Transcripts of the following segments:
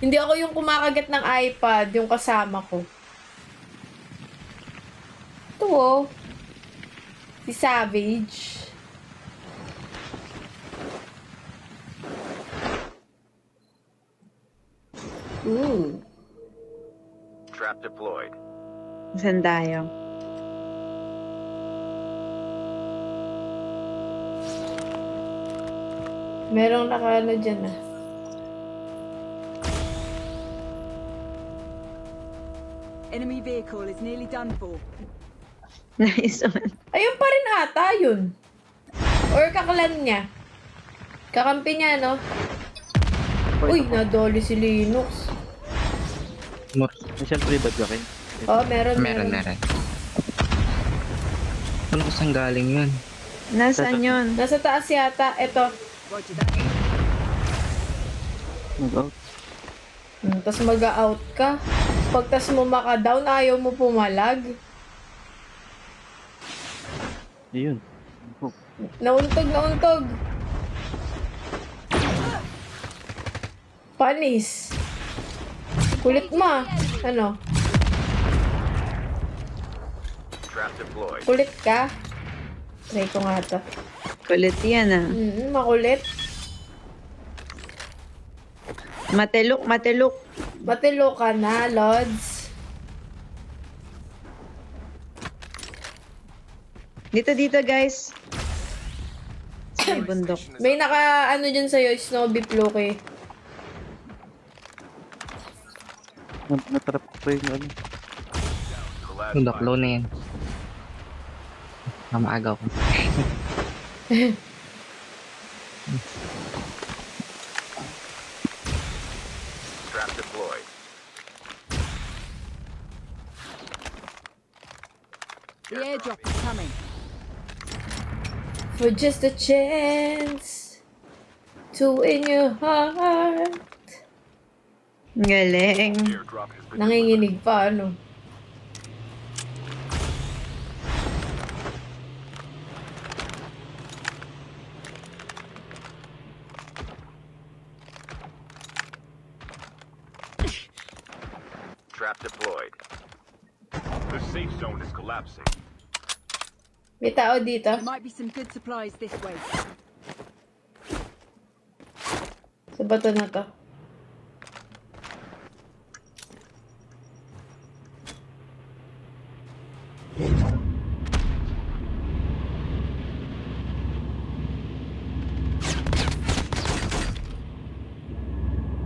Hindi ako yung kumakagat ng iPad, yung kasama ko. Ito oh. Si Savage. Ooh. Trap deployed. Saan tayo? Merong nakaano dyan ah. Enemy vehicle is nearly done for. Nice one. Ayun pa rin ata yun. Or kaklan niya. Kakampi niya, no? Uy, nadoli si Linux. Siyempre, badyakin. Oh, meron. Meron. Ano kasang galing yun? Nasaan yun? Nasa taas yata. Ito. Roger that. Mag-out. Tapos mag-out ka. Pag tas mo maka-down, ayaw mo pumalag. Ayun. Nauntog. Panis. Kulit mo ah. Ano? Trap deployed. Kulit ka? Try ko nga to. Kulit yan ah. Makulit. Matelok. Matilo ka na, Lods. Dito guys. Sa may bundok. May naka, ano dyan sa'yo, Snowbee Pluke. Natrap ko yung ano. Collapse Yung daklo na yan. Namaaga ko. Trap deployed. The airdrop is coming. For just a chance to win your heart. Galing. Airdrop has been Nanginginig pa, ano? Trap deployed. The safe zone is collapsing. May tao dito. There might be some good supplies this way. Sa bato na to.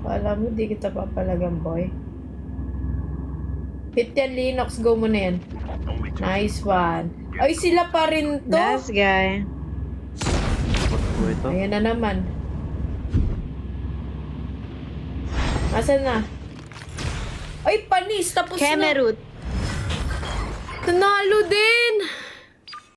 Kala mo, di kita papalagang, boy. Hit yan, Linux. Go mo na yan. Only two. Nice one. Ay, sila pa rin to. Last guy. Support ko ito. Ayan na naman. Asan na? Ay, panis. Tapos na. Kemerut. Nanalo din.